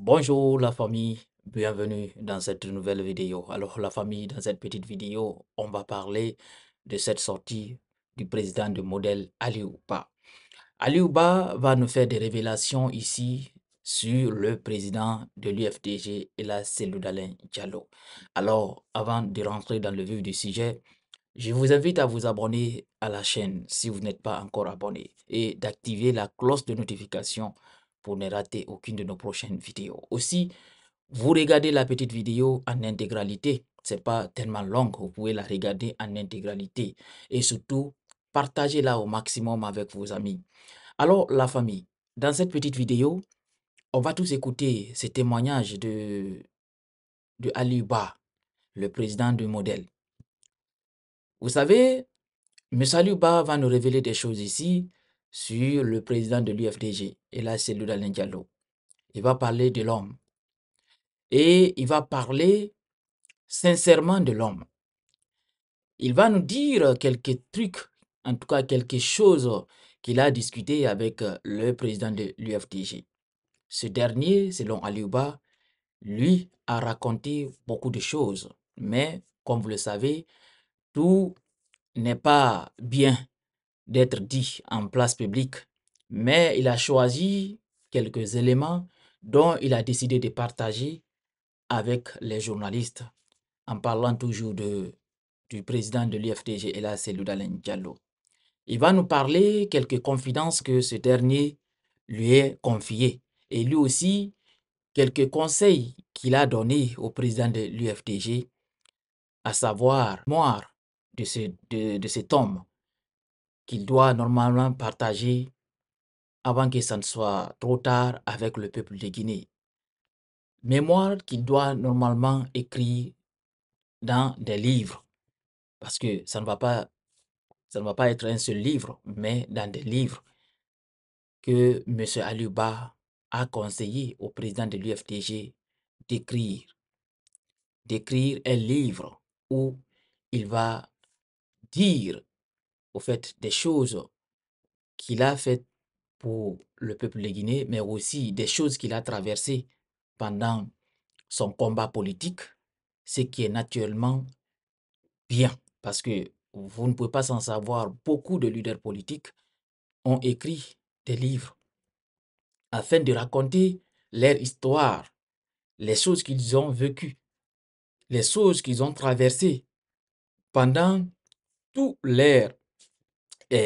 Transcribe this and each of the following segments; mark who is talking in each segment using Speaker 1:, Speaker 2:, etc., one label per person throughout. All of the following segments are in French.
Speaker 1: Bonjour la famille, bienvenue dans cette nouvelle vidéo. Alors la famille, dans cette petite vidéo, on va parler de cette sortie du président de modèle Aliou Ba. Aliou Ba va nous faire des révélations ici sur le président de l'UFDG et la Cellou Dalein Diallo. Alors avant de rentrer dans le vif du sujet, je vous invite à vous abonner à la chaîne si vous n'êtes pas encore abonné et d'activer la cloche de notification pour ne rater aucune de nos prochaines vidéos. Aussi, vous regardez la petite vidéo en intégralité. C'est pas tellement long, vous pouvez la regarder en intégralité. Et surtout, partagez-la au maximum avec vos amis. Alors, la famille, dans cette petite vidéo, on va tous écouter ces témoignages de Aliou Ba, le président du modèle. Vous savez, M. Aliou Ba va nous révéler des choses ici sur le président de l'UFDG, et là, c'est Cellou Dalein Diallo. Il va parler de l'homme. Et il va parler sincèrement de l'homme. Il va nous dire quelques trucs, en tout cas quelque chose qu'il a discuté avec le président de l'UFDG. Ce dernier, selon Aliou Ba, lui a raconté beaucoup de choses. Mais, comme vous le savez, tout n'est pas bien d'être dit en place publique. Mais il a choisi quelques éléments dont il a décidé de partager avec les journalistes en parlant toujours du président de l'UFDG, et là, c'est Cellou Dalein Diallo. Il va nous parler quelques confidences que ce dernier lui a confiées. Et lui aussi, quelques conseils qu'il a donnés au président de l'UFDG, à savoir, mémoire de cet homme qu'il doit normalement partager avant que ça ne soit trop tard avec le peuple de Guinée. Mémoire qu'il doit normalement écrire dans des livres, parce que ça ne va pas être un seul livre, mais dans des livres que M. Aliou Ba a conseillé au président de l'UFDG d'écrire. D'écrire un livre où il va dire, au fait, des choses qu'il a faites pour le peuple de Guinée, mais aussi des choses qu'il a traversées pendant son combat politique, ce qui est naturellement bien, parce que vous ne pouvez pas s'en savoir, beaucoup de leaders politiques ont écrit des livres afin de raconter leur histoire, les choses qu'ils ont vécues, les choses qu'ils ont traversées pendant toute leur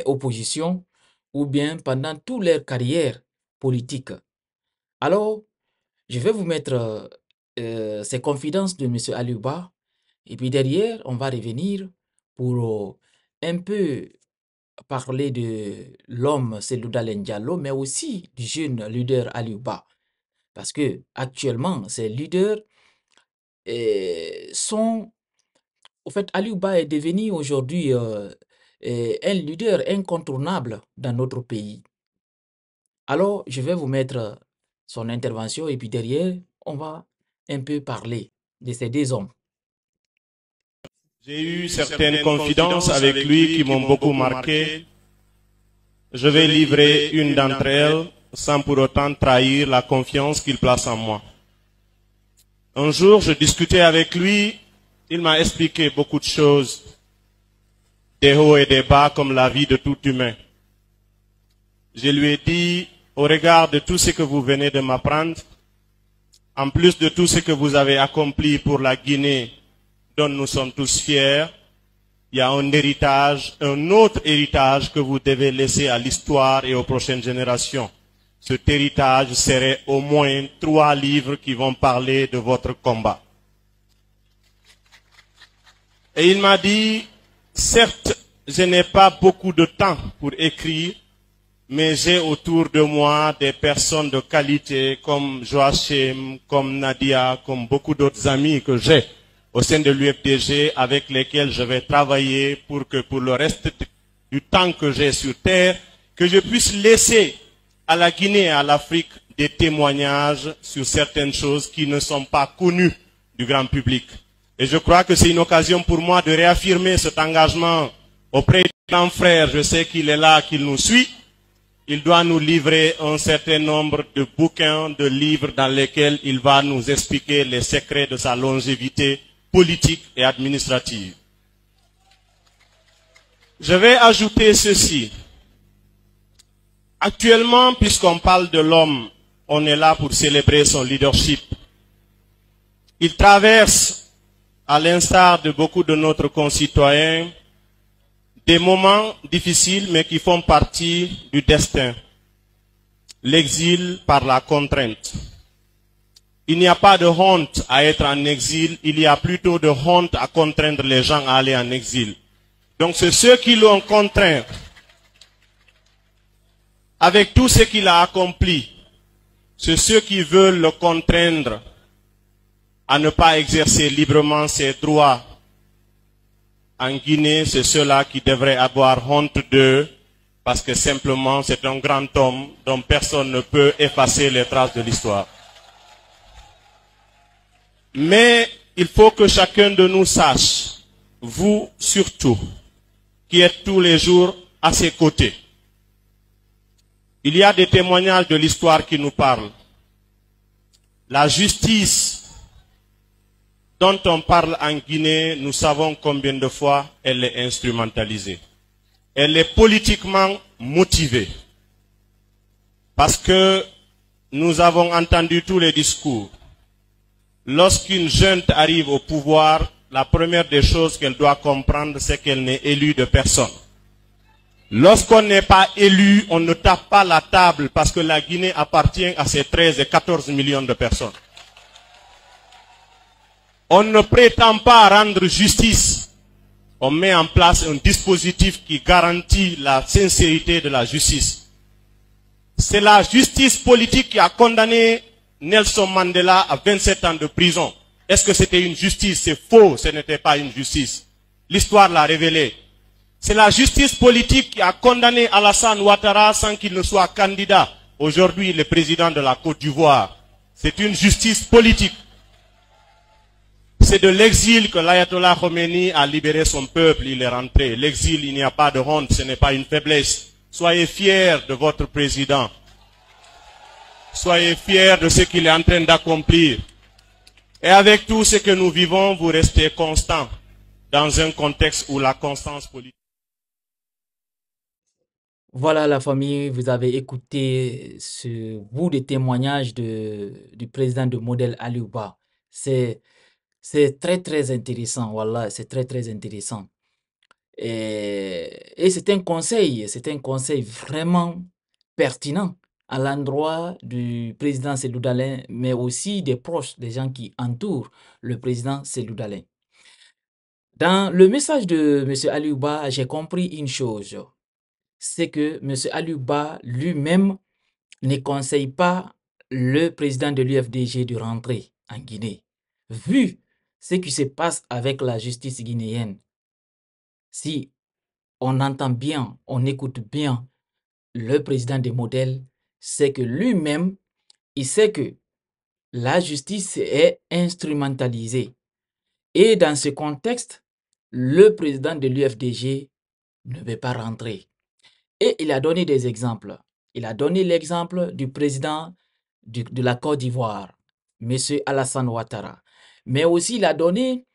Speaker 1: opposition ou bien pendant toute leur carrière politique. Alors, je vais vous mettre ces confidences de M. Aliou Ba et puis derrière, on va revenir pour un peu parler de l'homme Cellou Dalein Diallo, mais aussi du jeune leader Aliou Ba. Parce que actuellement, ces leaders sont... Au fait, Aliou Ba est devenu aujourd'hui un leader incontournable dans notre pays. Alors, je vais vous mettre son intervention et puis derrière, on va un peu parler de ces deux hommes.
Speaker 2: J'ai eu certaines confidences avec lui qui m'ont beaucoup marqué. Je vais livrer une d'entre elles sans pour autant trahir la confiance qu'il place en moi. Un jour, je discutais avec lui, il m'a expliqué beaucoup de choses, des hauts et des bas comme la vie de tout humain. Je lui ai dit, au regard de tout ce que vous venez de m'apprendre, en plus de tout ce que vous avez accompli pour la Guinée, dont nous sommes tous fiers, il y a un héritage, un autre héritage que vous devez laisser à l'histoire et aux prochaines générations. Cet héritage serait au moins 3 livres qui vont parler de votre combat. Et il m'a dit, certes, je n'ai pas beaucoup de temps pour écrire, mais j'ai autour de moi des personnes de qualité comme Joachim, comme Nadia, comme beaucoup d'autres amis que j'ai au sein de l'UFDG avec lesquels je vais travailler pour que pour le reste du temps que j'ai sur terre, que je puisse laisser à la Guinée et à l'Afrique des témoignages sur certaines choses qui ne sont pas connues du grand public. Et je crois que c'est une occasion pour moi de réaffirmer cet engagement auprès d'un frère. Je sais qu'il est là, qu'il nous suit. il doit nous livrer un certain nombre de bouquins, de livres dans lesquels il va nous expliquer les secrets de sa longévité politique et administrative. Je vais ajouter ceci. Actuellement, puisqu'on parle de l'homme, on est là pour célébrer son leadership. Il traverse, à l'instar de beaucoup de nos concitoyens, des moments difficiles mais qui font partie du destin. L'exil par la contrainte. Il n'y a pas de honte à être en exil, il y a plutôt de honte à contraindre les gens à aller en exil. Donc c'est ceux qui l'ont contraint, avec tout ce qu'il a accompli, c'est ceux qui veulent le contraindre à ne pas exercer librement ses droits. En Guinée, c'est ceux-là qui devraient avoir honte d'eux, parce que simplement c'est un grand homme dont personne ne peut effacer les traces de l'histoire. Mais il faut que chacun de nous sache, vous surtout, qui êtes tous les jours à ses côtés. Il y a des témoignages de l'histoire qui nous parlent. La justice dont on parle en Guinée, nous savons combien de fois elle est instrumentalisée. Elle est politiquement motivée. Parce que nous avons entendu tous les discours. Lorsqu'une junte arrive au pouvoir, la première des choses qu'elle doit comprendre, c'est qu'elle n'est élue de personne. Lorsqu'on n'est pas élu, on ne tape pas la table parce que la Guinée appartient à ses 13 et 14 millions de personnes. On ne prétend pas rendre justice. On met en place un dispositif qui garantit la sincérité de la justice. C'est la justice politique qui a condamné Nelson Mandela à 27 ans de prison. Est-ce que c'était une justice? C'est faux, ce n'était pas une justice. L'histoire l'a révélé. C'est la justice politique qui a condamné Alassane Ouattara sans qu'il ne soit candidat. Aujourd'hui, le président de la Côte d'Ivoire. C'est une justice politique. C'est de l'exil que l'Ayatollah Khomeini a libéré son peuple, il est rentré. L'exil, il n'y a pas de honte, ce n'est pas une faiblesse. Soyez fiers de votre président. Soyez fiers de ce qu'il est en train d'accomplir. Et avec tout ce que nous vivons, vous restez constant dans un contexte où la constance politique.
Speaker 1: Voilà la famille, vous avez écouté ce bout de témoignage du président de Model Aliouba. C'est très intéressant, voilà, c'est très intéressant. Et c'est un conseil vraiment pertinent à l'endroit du président Cellou Dalein, mais aussi des proches, des gens qui entourent le président Cellou Dalein. Dans le message de M. Aliouba, j'ai compris une chose, c'est que M. Aliouba lui-même ne conseille pas le président de l'UFDG de rentrer en Guinée. Vu ce qui se passe avec la justice guinéenne, si on entend bien, on écoute bien le président des modèles, c'est que lui-même, il sait que la justice est instrumentalisée. Et dans ce contexte, le président de l'UFDG ne veut pas rentrer. Et il a donné des exemples. Il a donné l'exemple du président de la Côte d'Ivoire, M. Alassane Ouattara. Mais aussi, il a donné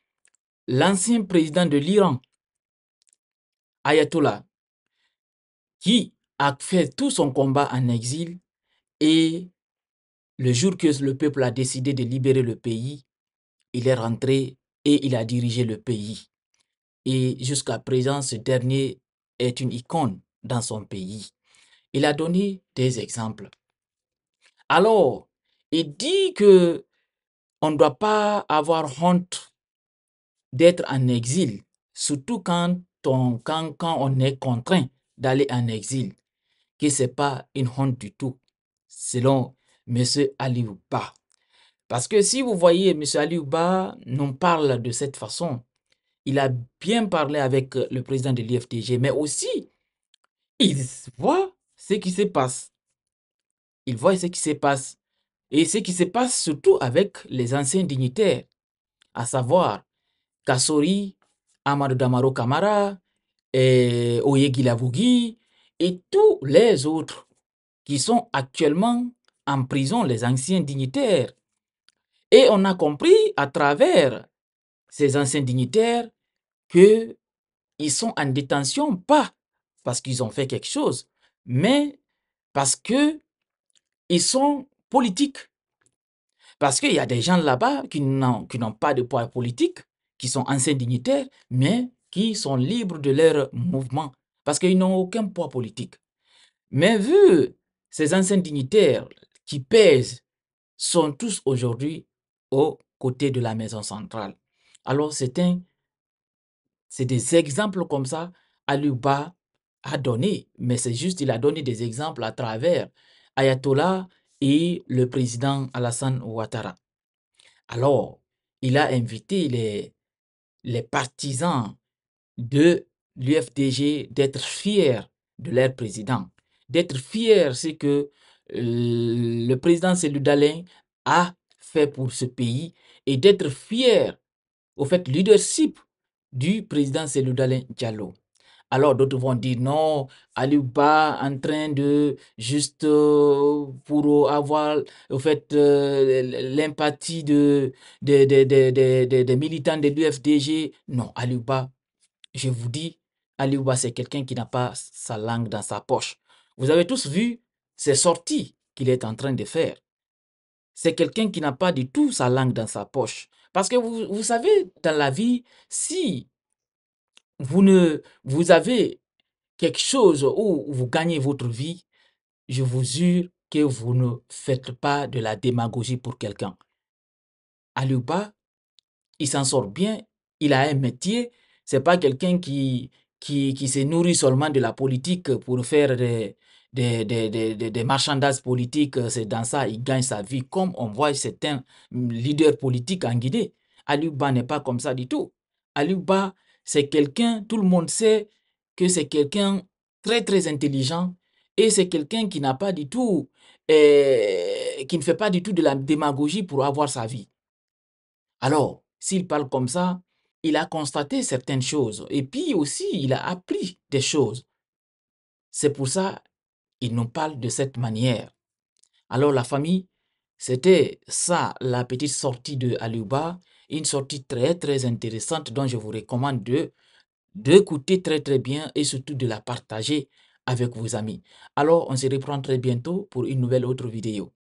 Speaker 1: l'ancien président de l'Iran, Ayatollah, qui a fait tout son combat en exil et le jour que le peuple a décidé de libérer le pays, il est rentré et il a dirigé le pays. Et jusqu'à présent, ce dernier est une icône dans son pays. Il a donné des exemples. Alors, il dit que on ne doit pas avoir honte d'être en exil, surtout quand on est contraint d'aller en exil, que ce n'est pas une honte du tout, selon M. Aliouba. Parce que si vous voyez, M. Aliouba nous parle de cette façon, il a bien parlé avec le président de l'IFTG, mais aussi, il voit ce qui se passe. Il voit ce qui se passe. Et ce qui se passe surtout avec les anciens dignitaires, à savoir Kassori, Amadou Damaro Kamara, Oyegi Lavugui et tous les autres. qui sont actuellement en prison, les anciens dignitaires. Et on a compris à travers ces anciens dignitaires qu'ils sont en détention, pas parce qu'ils ont fait quelque chose, mais parce qu'ils sont politiques. Parce qu'il y a des gens là-bas qui n'ont pas de poids politique, qui sont anciens dignitaires, mais qui sont libres de leur mouvement, parce qu'ils n'ont aucun poids politique. Mais vu ces anciens dignitaires qui pèsent, sont tous aujourd'hui aux côtés de la maison centrale. Alors c'est des exemples comme ça Aliouba a donné, mais c'est juste il a donné des exemples à travers Ayatollah et le président Alassane Ouattara. Alors, il a invité les partisans de l'UFDG d'être fiers de leur président. D'être fiers, c'est que le président Cellou Dalein a fait pour ce pays et d'être fiers au fait leadership du président Cellou Dalein Diallo. Alors d'autres vont dire non, Aliouba en train de juste pour avoir au fait l'empathie des militants de l'UFDG. Non, Aliouba, je vous dis, Aliouba c'est quelqu'un qui n'a pas sa langue dans sa poche. Vous avez tous vu ces sorties qu'il est en train de faire. C'est quelqu'un qui n'a pas du tout sa langue dans sa poche. Parce que vous savez, dans la vie, si vous avez quelque chose où vous gagnez votre vie, je vous jure que vous ne faites pas de la démagogie pour quelqu'un. Aliouba, il s'en sort bien, il a un métier, c'est pas quelqu'un qui se nourrit seulement de la politique pour faire des marchandages politiques, c'est dans ça il gagne sa vie, comme on voit certains leaders politiques en Guinée. Aliouba n'est pas comme ça du tout. Aliouba, c'est quelqu'un, tout le monde sait que c'est quelqu'un très très intelligent et c'est quelqu'un qui n'a pas du tout, qui ne fait pas du tout de la démagogie pour avoir sa vie. Alors, s'il parle comme ça, il a constaté certaines choses et puis aussi il a appris des choses. C'est pour ça qu'il nous parle de cette manière. Alors la famille, c'était ça la petite sortie de Aliouba, une sortie très très intéressante dont je vous recommande d'écouter très très bien et surtout de la partager avec vos amis. Alors on se reprend très bientôt pour une nouvelle autre vidéo.